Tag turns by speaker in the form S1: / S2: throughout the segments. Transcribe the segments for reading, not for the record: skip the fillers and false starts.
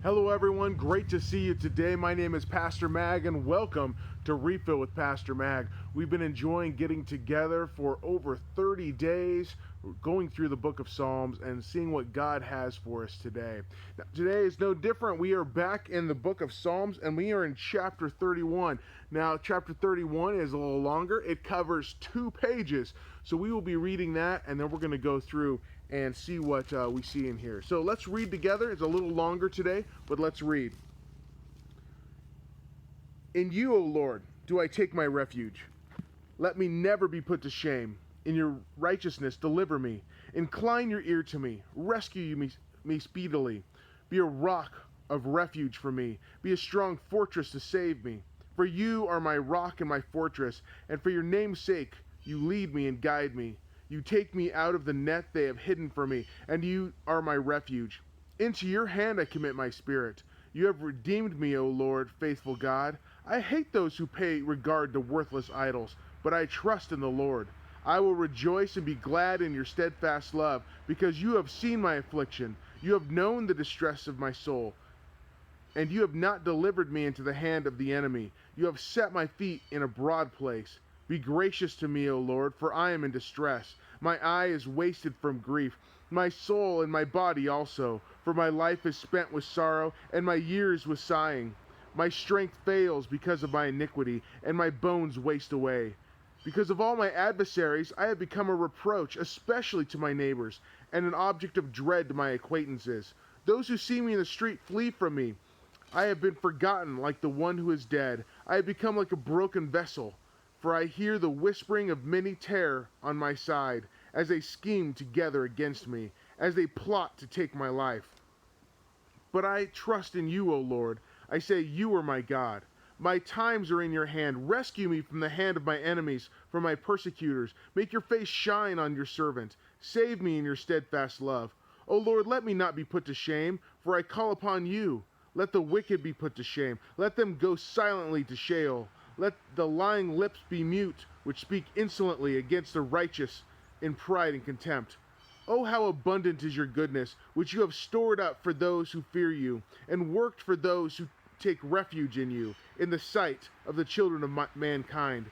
S1: Hello everyone, great to see you today. My name is Pastor Mag and welcome to Refill with Pastor Mag. We've been enjoying getting together for over 30 days, going through the book of Psalms and seeing what God has for us today. Now, today is no different. We are back in the book of Psalms and we are in chapter 31. Now, chapter 31 is a little longer. It covers 2 pages. So we will be reading that and then we're going to go through and see what we see in here. So let's read together. It's a little longer today, but let's read. In you, O Lord, do I take my refuge. Let me never be put to shame. In your righteousness, deliver me. Incline your ear to me. Rescue me speedily. Be a rock of refuge for me. Be a strong fortress to save me. For you are my rock and my fortress, and for your name's sake, you lead me and guide me. You take me out of the net they have hidden for me, and you are my refuge. Into your hand I commit my spirit. You have redeemed me, O Lord, faithful God. I hate those who pay regard to worthless idols, but I trust in the Lord. I will rejoice and be glad in your steadfast love, because you have seen my affliction. You have known the distress of my soul, and you have not delivered me into the hand of the enemy. You have set my feet in a broad place. Be gracious to me, O Lord, for I am in distress. My eye is wasted from grief, my soul and my body also, for my life is spent with sorrow, and my years with sighing. My strength fails because of my iniquity, and my bones waste away. Because of all my adversaries, I have become a reproach, especially to my neighbors, and an object of dread to my acquaintances. Those who see me in the street flee from me. I have been forgotten like the one who is dead. I have become like a broken vessel. For I hear the whispering of many terror on my side, as they scheme together against me, as they plot to take my life. But I trust in you, O Lord. I say, you are my God. My times are in your hand. Rescue me from the hand of my enemies, from my persecutors. Make your face shine on your servant. Save me in your steadfast love. O Lord, let me not be put to shame, for I call upon you. Let the wicked be put to shame. Let them go silently to Sheol. Let the lying lips be mute, which speak insolently against the righteous in pride and contempt. Oh, how abundant is your goodness, which you have stored up for those who fear you, and worked for those who take refuge in you, in the sight of the children of mankind.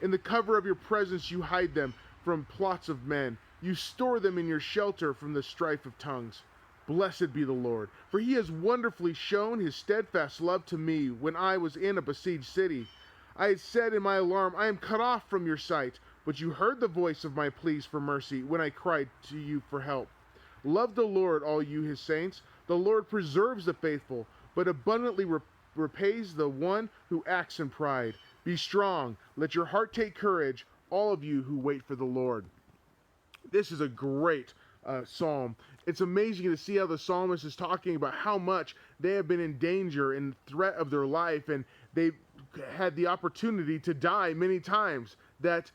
S1: In the cover of your presence you hide them from plots of men. You store them in your shelter from the strife of tongues. Blessed be the Lord, for he has wonderfully shown his steadfast love to me when I was in a besieged city. I had said in my alarm, I am cut off from your sight, but you heard the voice of my pleas for mercy when I cried to you for help. Love the Lord, all you his saints. The Lord preserves the faithful, but abundantly repays the one who acts in pride. Be strong, let your heart take courage, all of you who wait for the Lord. This is a great psalm. It's amazing to see how the psalmist is talking about how much they have been in danger and threat of their life, and they had the opportunity to die many times, that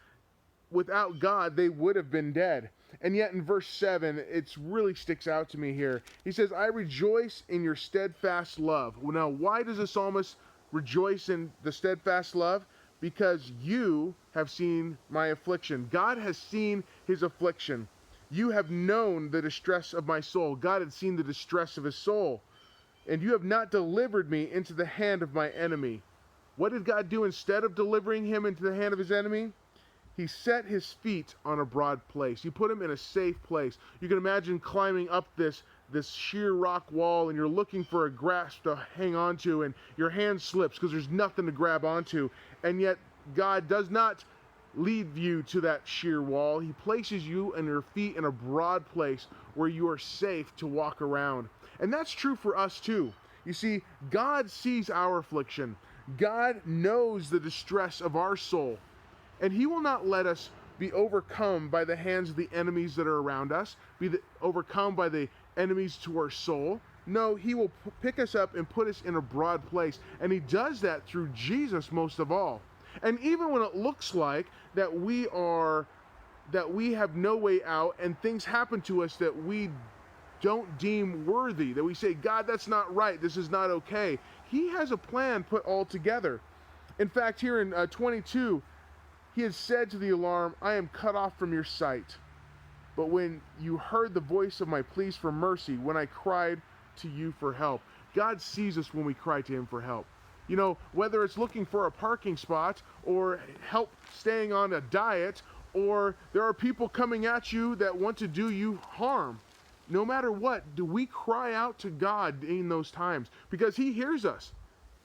S1: without God they would have been dead. And yet in verse 7, it really sticks out to me here. He says, I rejoice in your steadfast love. Now, why does the psalmist rejoice in the steadfast love? Because you have seen my affliction. God has seen his affliction. You have known the distress of my soul. God had seen the distress of his soul. And you have not delivered me into the hand of my enemy. What did God do instead of delivering him into the hand of his enemy? He set his feet on a broad place. He put him in a safe place. You can imagine climbing up this sheer rock wall, and you're looking for a grasp to hang onto, and your hand slips because there's nothing to grab onto. And yet God does not lead you to that sheer wall. He places you and your feet in a broad place where you are safe to walk around. And that's true for us too. You see, God sees our affliction. God knows the distress of our soul. And he will not let us be overcome by the hands of the enemies that are around us, overcome by the enemies to our soul. No, he will pick us up and put us in a broad place. And he does that through Jesus most of all. And even when it looks like that we have no way out and things happen to us that we don't deem worthy, that we say, God, that's not right, this is not okay, he has a plan put all together. In fact, here in 22, he had said to the alarm, I am cut off from your sight. But when you heard the voice of my pleas for mercy, when I cried to you for help. God sees us when we cry to him for help. You know, whether it's looking for a parking spot or help staying on a diet, or there are people coming at you that want to do you harm. No matter what, do we cry out to God in those times? Because he hears us.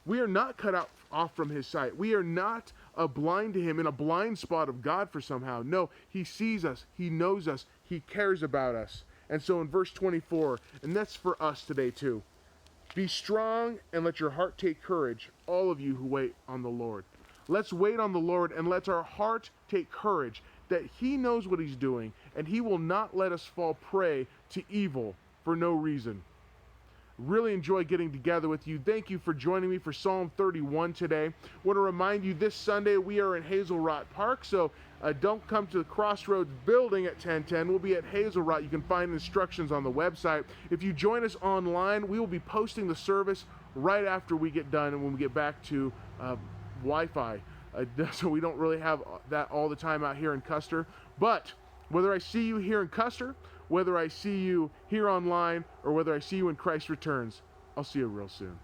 S1: We are not cut out off from his sight. We are not blind to him, in a blind spot of God for somehow. No, he sees us. He knows us. He cares about us. And so in verse 24, and that's for us today too. Be strong and let your heart take courage, all of you who wait on the Lord. Let's wait on the Lord and let our heart take courage that he knows what he's doing and he will not let us fall prey to evil for no reason. Really enjoy getting together with you. Thank you for joining me for Psalm 31 today. I want to remind you this Sunday we are in Hazel Rot Park, so don't come to the Crossroads building at 10:10. We'll be at Hazel Rot. You can find instructions on the website. If you join us online, we will be posting the service right after we get done and when we get back to Wi-Fi. So we don't really have that all the time out here in Custer. But whether I see you here in Custer, whether I see you here online, or whether I see you when Christ returns, I'll see you real soon.